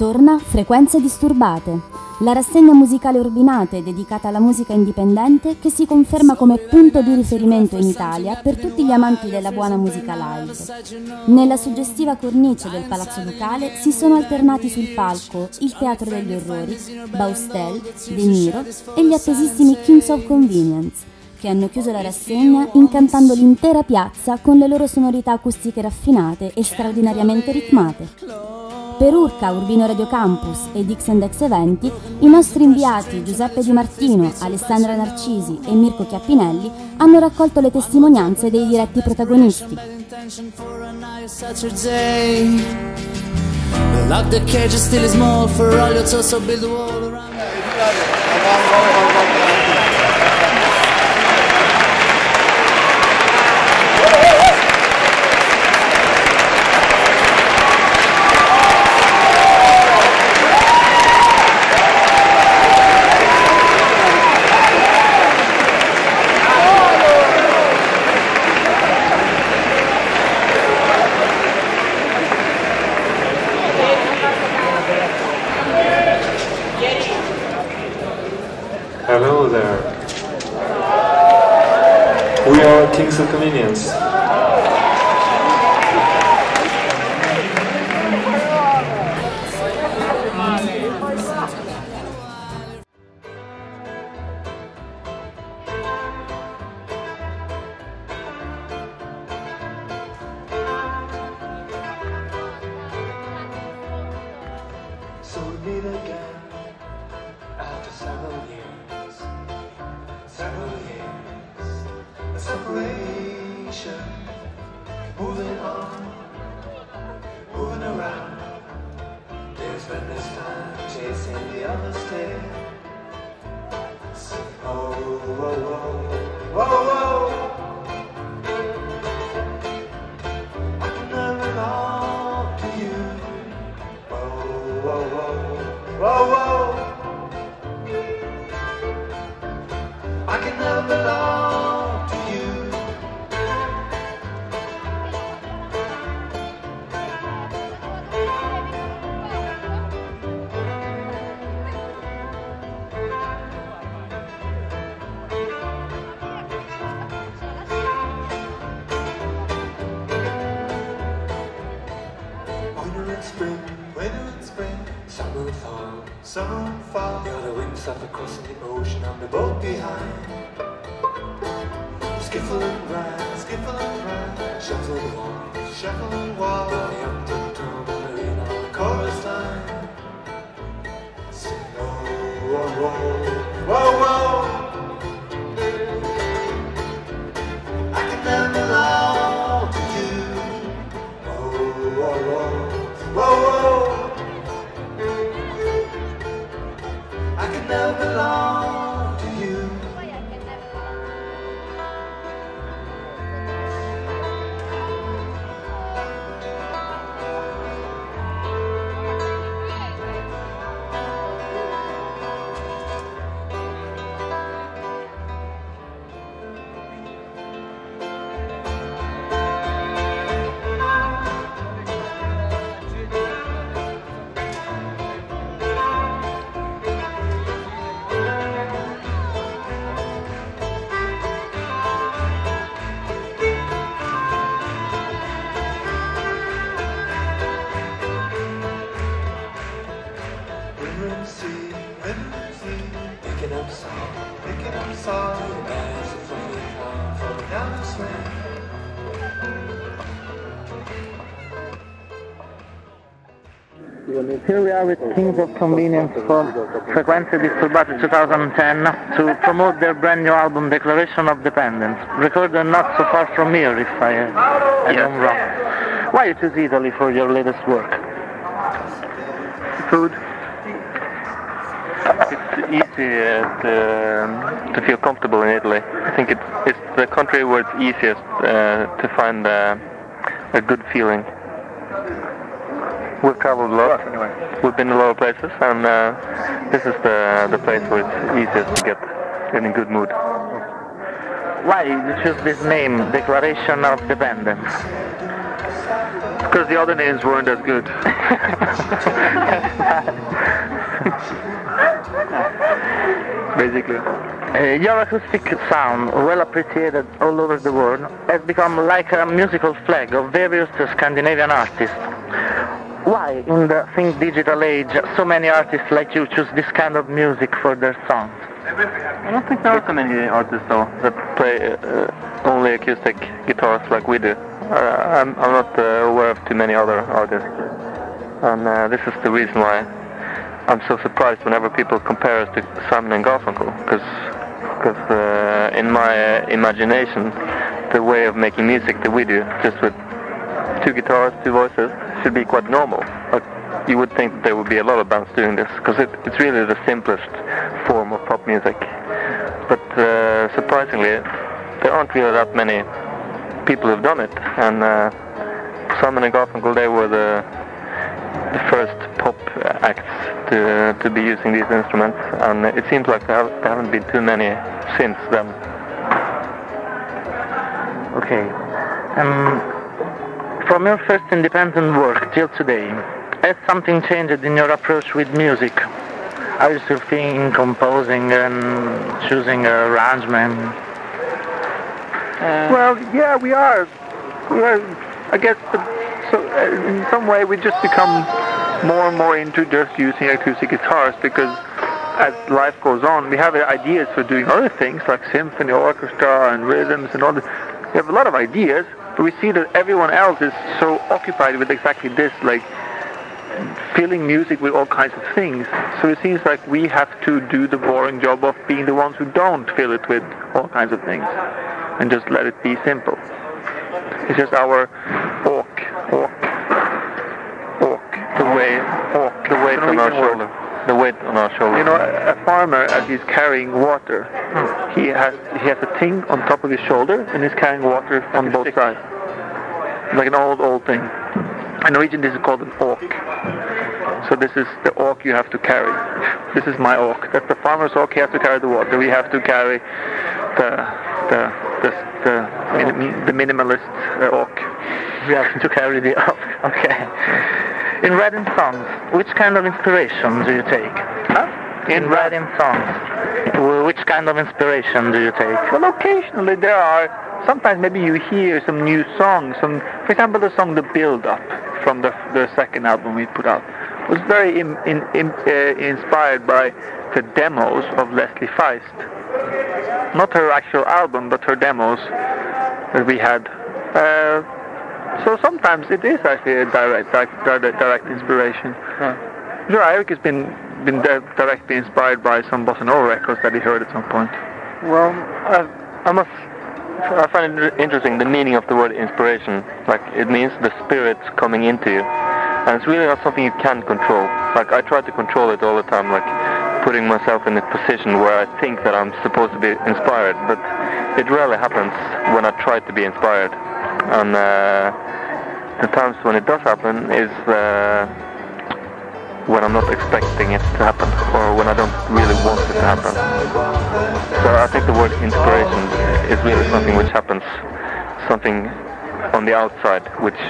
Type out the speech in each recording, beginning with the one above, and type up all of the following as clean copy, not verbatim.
Torna Frequenze Disturbate, la rassegna musicale urbinate dedicata alla musica indipendente che si conferma come punto di riferimento in Italia per tutti gli amanti della buona musica live. Nella suggestiva cornice del Palazzo Ducale si sono alternati sul palco il Teatro degli Orrori, Baustel, De Niro e gli attesissimi Kings of Convenience, che hanno chiuso la rassegna incantando l'intera piazza con le loro sonorità acustiche raffinate e straordinariamente ritmate. Per Urca, Urbino Radio Campus e Dicks and Decks Eventi, i nostri inviati Giuseppe Di Martino, Alessandra Narcisi e Mirko Chiappinelli hanno raccolto le testimonianze dei diretti protagonisti. Hello there. We are Kings of Convenience. So we meet again after several years. Several years of separation, moving on, moving around. They spend this time chasing the other stare. Sing, oh, whoa, whoa, whoa, whoa. I can never belong to you. Whoa, whoa, whoa, whoa, whoa. I can never belong to you. Winter and spring, summer and fall, summer and fall. You're the winds up crossing the ocean, I'm the boat behind. Skiffle and ride, shuffle and walk. The undertone marina on the chorus line. Sing, oh, whoa, whoa, whoa, whoa. I can never belong to you. Oh, whoa, whoa, whoa, whoa. I can never belong to you. Picking up song, the bags are falling down the swing. Here we are with Kings of Convenience for Frequenze Disturbate 2010 to promote their brand new album Declaration of Dependence, recorded not so far from here if I am wrong. Why you choose Italy for your latest work? Food. It's easy to feel comfortable in Italy. I think it's the country where it's easiest to find a good feeling. We've traveled a lot. We've been to a lot of places, and this is the place where it's easiest to get in a good mood. Why you choose this name, Declaration of Dependence? Because the other names weren't as good. Basically. Your acoustic sound, well appreciated all over the world, has become like a musical flag of various Scandinavian artists. Why, in the think digital age, so many artists like you choose this kind of music for their songs? I don't think there are so many artists though that play only acoustic guitars like we do. I'm not aware of too many other artists, and this is the reason why I'm so surprised whenever people compare us to Simon and Garfunkel, because in my imagination, the way of making music that we do, just with two guitars, two voices, should be quite normal. Like, you would think that there would be a lot of bands doing this, because it's really the simplest form of pop music. But surprisingly, there aren't really that many people who've done it. And Simon and Garfunkel, they were the first pop acts to be using these instruments, and it seems like there haven't been too many since then. Okay. From your first independent work till today, has something changed in your approach with music? Are you still thinking, composing and choosing arrangement? Well, yeah, we are. I guess, in some way we just become more and more into just using acoustic guitars, because as life goes on, we have ideas for doing other things like symphony, orchestra, and rhythms and all this. We have a lot of ideas, but we see that everyone else is so occupied with exactly this, like filling music with all kinds of things. So it seems like we have to do the boring job of being the ones who don't fill it with all kinds of things, and just let it be simple. It's just our the weight on our shoulder. The weight on our shoulder. You know, a farmer, as he's carrying water, he has a thing on top of his shoulder, and he's carrying water on both sides, like an old thing. In Norwegian, this is called an oak. So this is the oak you have to carry. This is my oak. That's the farmer's oak. He has to carry the water. We have to carry the minimalist oak. We have to carry the oak. Okay. In writing songs, which kind of inspiration do you take? Huh? In writing songs, which kind of inspiration do you take? Well, occasionally there are. Sometimes maybe you hear some new songs. For example, the song "The Build Up" from the second album we put out was very inspired by the demos of Leslie Feist. Not her actual album, but her demos that we had. So sometimes it is actually a direct inspiration. Sure, Eric has been directly inspired by some bossa nova records that he heard at some point. Well, I find it interesting, the meaning of the word inspiration. Like, it means the spirit coming into you, and it's really not something you can control. Like, I try to control it all the time, like putting myself in a position where I think that I'm supposed to be inspired, but it rarely happens when I try to be inspired. And the times when it does happen is when I'm not expecting it to happen, or when I don't really want it to happen. So I think the word inspiration is really something which happens, something on the outside which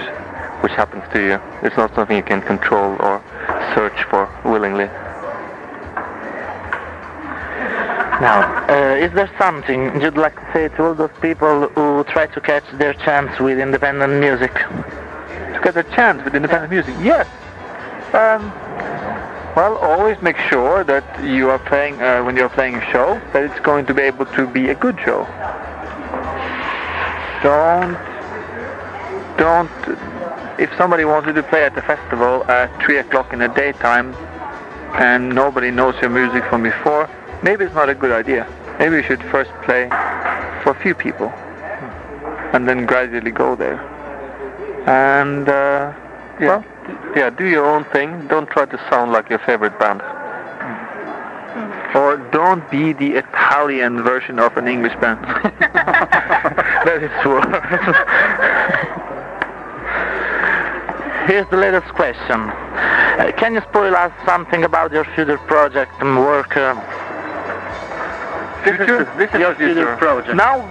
happens to you. It's not something you can control or search for willingly. Now, is there something you'd like to say to all those people who try to catch their chance with independent music? To get a chance with independent music? Yes. Well, always make sure that you are playing, when you're playing a show, that it's going to be able to be a good show. Don't, if somebody wants you to play at the festival at 3 o'clock in the daytime and nobody knows your music from before, maybe it's not a good idea. Maybe you should first play for a few people and then gradually go there. And, well, yeah, do your own thing. Don't try to sound like your favorite band. Or don't be the Italian version of an English band. That is true. Here's the latest question. Can you spoil us something about your future project and work? This is your future future project. Now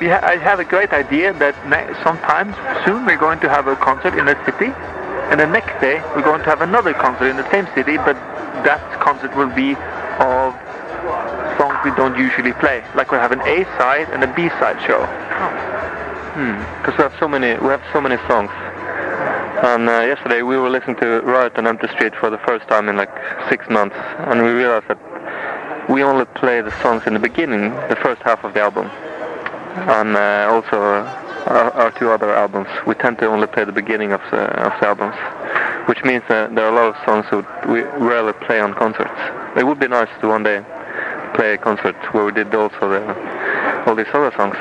I have a great idea that sometime soon we're going to have a concert in a city, and the next day we're going to have another concert in the same city, but that concert will be of songs we don't usually play. Like we have an A side and a B side show. Because we have so many songs. And yesterday we were listening to Riot on Empty Street for the first time in like 6 months, and we realized that we only play the songs in the beginning, the first half of the album, and also our two other albums. We tend to only play the beginning of the albums, which means that there are a lot of songs that we rarely play on concerts. It would be nice to one day play a concert where we did also all these other songs.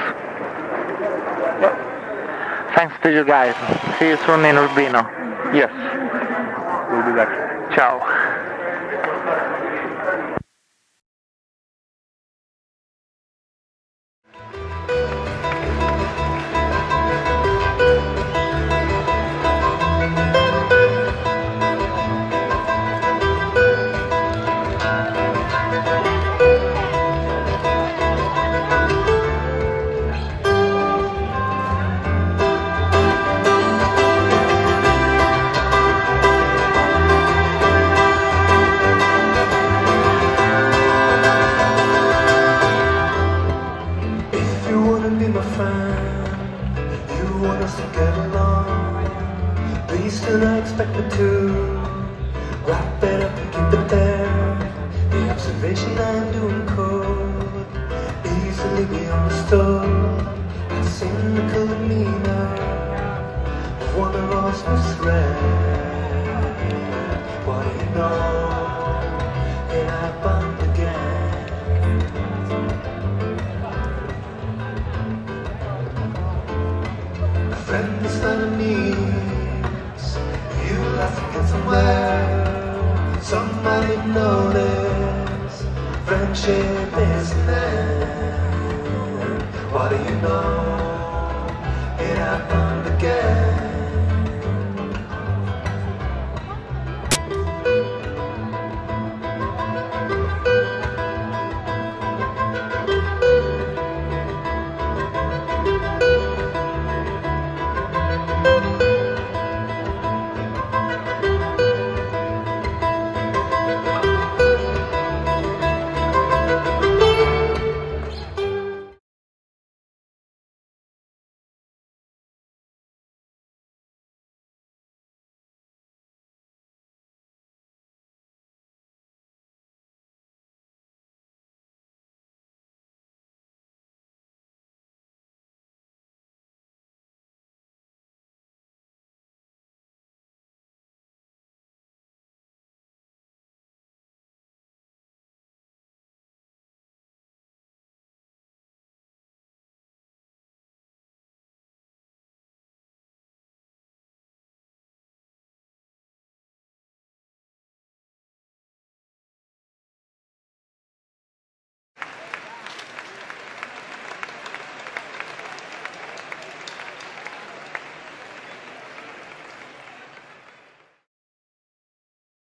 Thanks to you guys. See you soon in Urbino. Yes, we'll be back. Ciao. Friendship is man. What do you know?